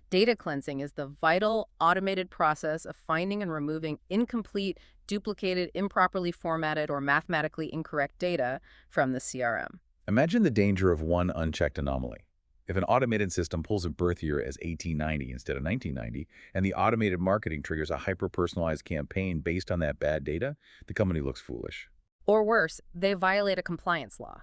Data cleansing is the vital, automated process of finding and removing incomplete, duplicated, improperly formatted, or mathematically incorrect data from the CRM. Imagine the danger of one unchecked anomaly. If an automated system pulls a birth year as 1890 instead of 1990, and the automated marketing triggers a hyper-personalized campaign based on that bad data, the company looks foolish. Or worse, they violate a compliance law.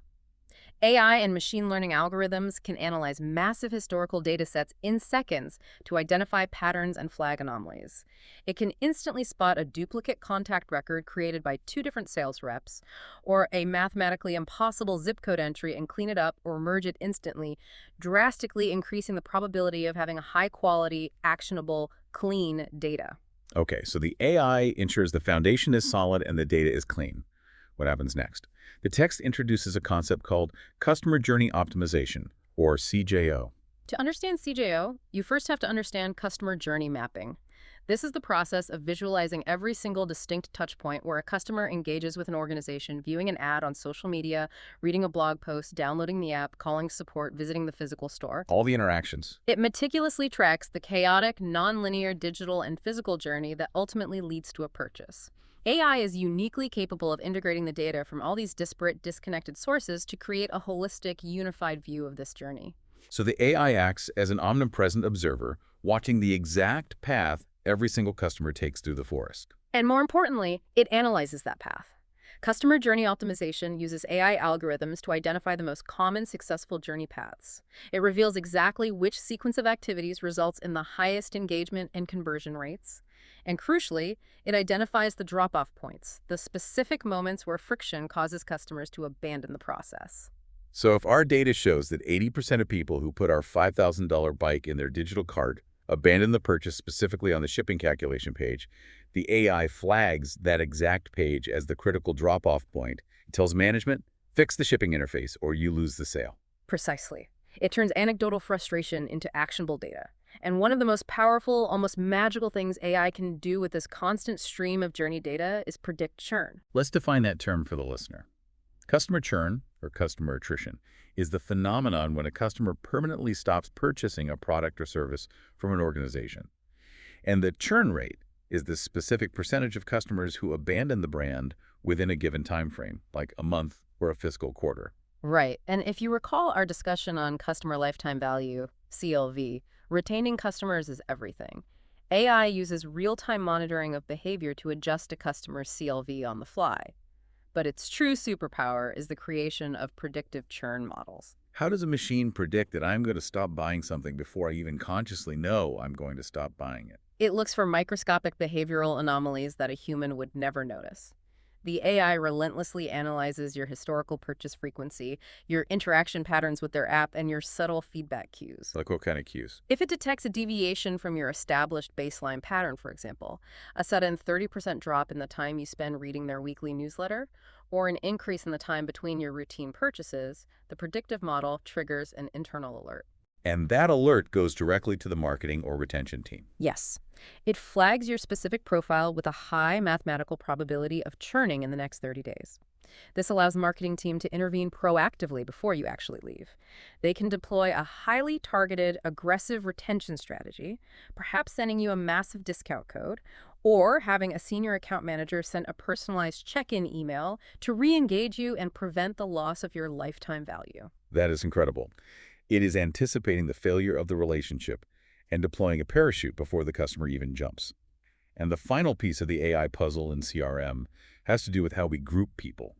AI and machine learning algorithms can analyze massive historical data sets in seconds to identify patterns and flag anomalies. It can instantly spot a duplicate contact record created by 2 different sales reps, or a mathematically impossible zip code entry and clean it up or merge it instantly, drastically increasing the probability of having a high-quality, actionable, clean data. Okay, so the AI ensures the foundation is solid and the data is clean. What happens next? The text introduces a concept called Customer Journey Optimization, or CJO. To understand CJO, you first have to understand customer journey mapping. This is the process of visualizing every single distinct touchpoint where a customer engages with an organization, viewing an ad on social media, reading a blog post, downloading the app, calling support, visiting the physical store. All the interactions. It meticulously tracks the chaotic, nonlinear digital and physical journey that ultimately leads to a purchase. AI is uniquely capable of integrating the data from all these disparate, disconnected sources to create a holistic, unified view of this journey. So the AI acts as an omnipresent observer, watching the exact path every single customer takes through the forest. And more importantly, it analyzes that path. Customer journey optimization uses AI algorithms to identify the most common successful journey paths. It reveals exactly which sequence of activities results in the highest engagement and conversion rates. And crucially, it identifies the drop-off points, the specific moments where friction causes customers to abandon the process. So if our data shows that 80% of people who put our $5,000 bike in their digital cart abandon the purchase specifically on the shipping calculation page, the AI flags that exact page as the critical drop-off point. It tells management, fix the shipping interface or you lose the sale. Precisely. It turns anecdotal frustration into actionable data. And one of the most powerful, almost magical things AI can do with this constant stream of journey data is predict churn. Let's define that term for the listener. Customer churn, or customer attrition, is the phenomenon when a customer permanently stops purchasing a product or service from an organization. And the churn rate is the specific percentage of customers who abandon the brand within a given time frame, like a month or a fiscal quarter. Right. And if you recall our discussion on customer lifetime value, CLV, retaining customers is everything. AI uses real-time monitoring of behavior to adjust a customer's CLV on the fly. But its true superpower is the creation of predictive churn models. How does a machine predict that I'm going to stop buying something before I even consciously know I'm going to stop buying it? It looks for microscopic behavioral anomalies that a human would never notice. The AI relentlessly analyzes your historical purchase frequency, your interaction patterns with their app, and your subtle feedback cues. Like what kind of cues? If it detects a deviation from your established baseline pattern, for example, a sudden 30% drop in the time you spend reading their weekly newsletter, or an increase in the time between your routine purchases, the predictive model triggers an internal alert. And that alert goes directly to the marketing or retention team. Yes. It flags your specific profile with a high mathematical probability of churning in the next 30 days. This allows the marketing team to intervene proactively before you actually leave. They can deploy a highly targeted, aggressive retention strategy, perhaps sending you a massive discount code, or having a senior account manager send a personalized check-in email to re-engage you and prevent the loss of your lifetime value. That is incredible. It is anticipating the failure of the relationship and deploying a parachute before the customer even jumps. And the final piece of the AI puzzle in CRM has to do with how we group people.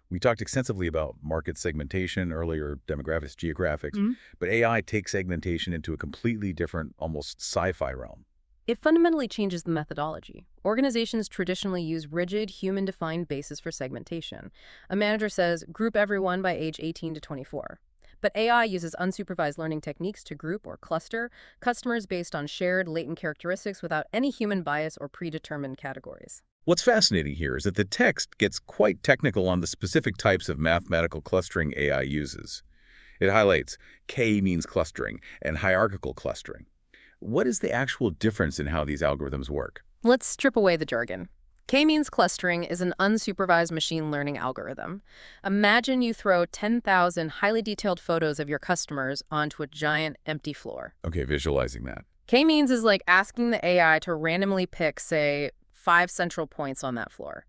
We talked extensively about market segmentation earlier, demographics, geographics, but AI takes segmentation into a completely different, almost sci-fi realm. It fundamentally changes the methodology. Organizations traditionally use rigid, human-defined bases for segmentation. A manager says, group everyone by age 18 to 24. But AI uses unsupervised learning techniques to group or cluster customers based on shared latent characteristics without any human bias or predetermined categories. What's fascinating here is that the text gets quite technical on the specific types of mathematical clustering AI uses. It highlights K means clustering and hierarchical clustering. What is the actual difference in how these algorithms work? Let's strip away the jargon. K-means clustering is an unsupervised machine learning algorithm. Imagine you throw 10,000 highly detailed photos of your customers onto a giant empty floor. Okay, visualizing that. K-means is like asking the AI to randomly pick, say, 5 central points on that floor.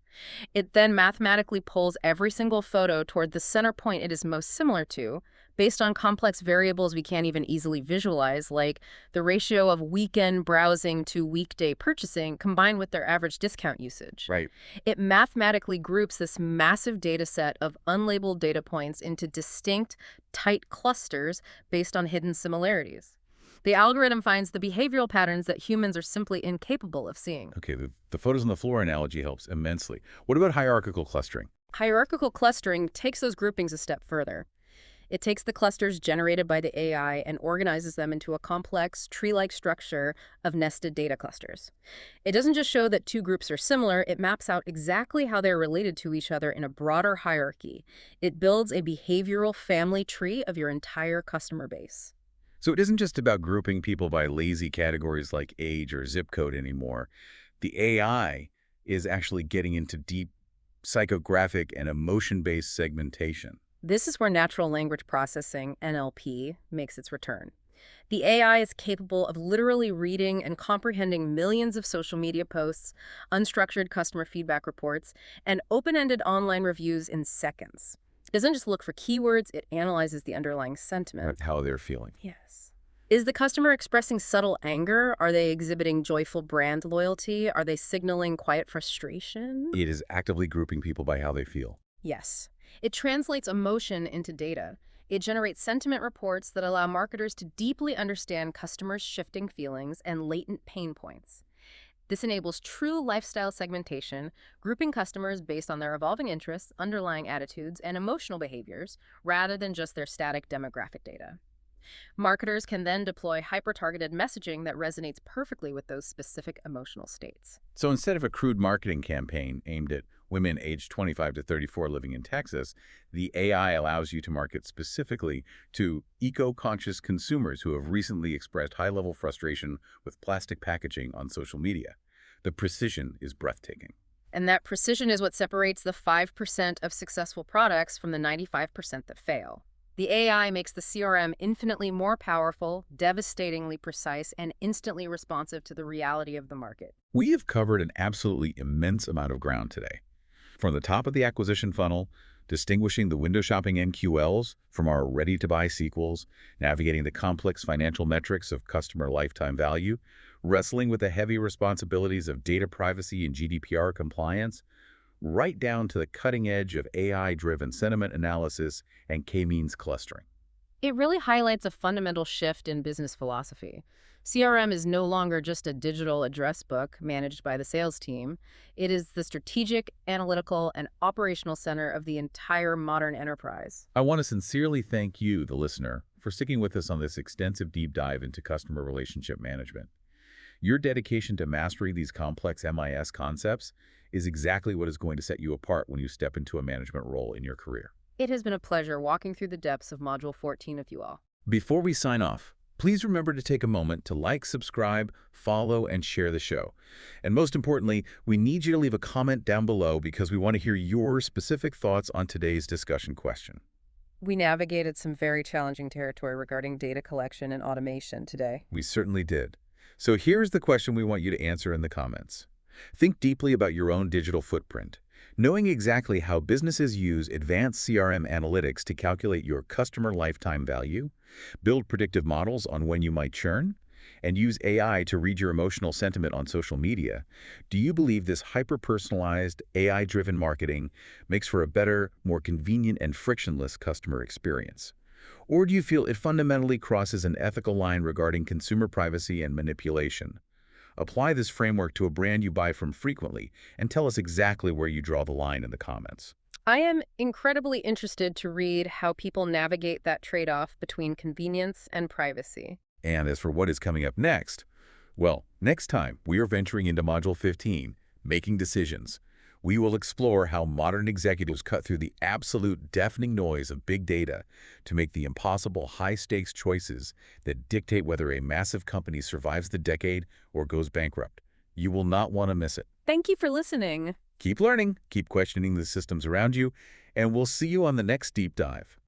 It then mathematically pulls every single photo toward the center point it is most similar to, based on complex variables we can't even easily visualize, like the ratio of weekend browsing to weekday purchasing combined with their average discount usage. Right. It mathematically groups this massive data set of unlabeled data points into distinct, tight clusters based on hidden similarities. The algorithm finds the behavioral patterns that humans are simply incapable of seeing. Okay, the photos on the floor analogy helps immensely. What about hierarchical clustering? Hierarchical clustering takes those groupings a step further. It takes the clusters generated by the AI and organizes them into a complex, tree-like structure of nested data clusters. It doesn't just show that two groups are similar, it maps out exactly how they're related to each other in a broader hierarchy. It builds a behavioral family tree of your entire customer base. So it isn't just about grouping people by lazy categories like age or zip code anymore. The AI is actually getting into deep psychographic and emotion-based segmentation. This is where natural language processing, NLP, makes its return. The AI is capable of literally reading and comprehending millions of social media posts, unstructured customer feedback reports, and open-ended online reviews in seconds. It doesn't just look for keywords, it analyzes the underlying sentiment. How they're feeling. Yes. Is the customer expressing subtle anger? Are they exhibiting joyful brand loyalty? Are they signaling quiet frustration? It is actively grouping people by how they feel. Yes. It translates emotion into data. It generates sentiment reports that allow marketers to deeply understand customers' shifting feelings and latent pain points. This enables true lifestyle segmentation, grouping customers based on their evolving interests, underlying attitudes, and emotional behaviors, rather than just their static demographic data. Marketers can then deploy hyper-targeted messaging that resonates perfectly with those specific emotional states. So instead of a crude marketing campaign aimed at women aged 25 to 34 living in Texas, the AI allows you to market specifically to eco-conscious consumers who have recently expressed high-level frustration with plastic packaging on social media. The precision is breathtaking. And that precision is what separates the 5% of successful products from the 95% that fail. The AI makes the CRM infinitely more powerful, devastatingly precise, and instantly responsive to the reality of the market. We have covered an absolutely immense amount of ground today. From the top of the acquisition funnel, distinguishing the window shopping MQLs from our ready-to-buy SQLs, navigating the complex financial metrics of customer lifetime value, wrestling with the heavy responsibilities of data privacy and GDPR compliance, right down to the cutting edge of AI-driven sentiment analysis and K-means clustering. It really highlights a fundamental shift in business philosophy. CRM is no longer just a digital address book managed by the sales team. It is the strategic, analytical, and operational center of the entire modern enterprise. I want to sincerely thank you, the listener, for sticking with us on this extensive deep dive into customer relationship management. Your dedication to mastering these complex MIS concepts is exactly what is going to set you apart when you step into a management role in your career. It has been a pleasure walking through the depths of Module 14 with you all. Before we sign off, please remember to take a moment to like, subscribe, follow, and share the show. And most importantly, we need you to leave a comment down below because we want to hear your specific thoughts on today's discussion question. We navigated some very challenging territory regarding data collection and automation today. We certainly did. So here's the question we want you to answer in the comments. Think deeply about your own digital footprint. Knowing exactly how businesses use advanced CRM analytics to calculate your customer lifetime value, build predictive models on when you might churn, and use AI to read your emotional sentiment on social media, do you believe this hyper-personalized, AI-driven marketing makes for a better, more convenient and frictionless customer experience? Or do you feel it fundamentally crosses an ethical line regarding consumer privacy and manipulation? Apply this framework to a brand you buy from frequently and tell us exactly where you draw the line in the comments. I am incredibly interested to read how people navigate that trade-off between convenience and privacy. And as for what is coming up next, well, next time we are venturing into Module 15, Making Decisions. We will explore how modern executives cut through the absolute deafening noise of big data to make the impossible high-stakes choices that dictate whether a massive company survives the decade or goes bankrupt. You will not want to miss it. Thank you for listening. Keep learning, keep questioning the systems around you, and we'll see you on the next deep dive.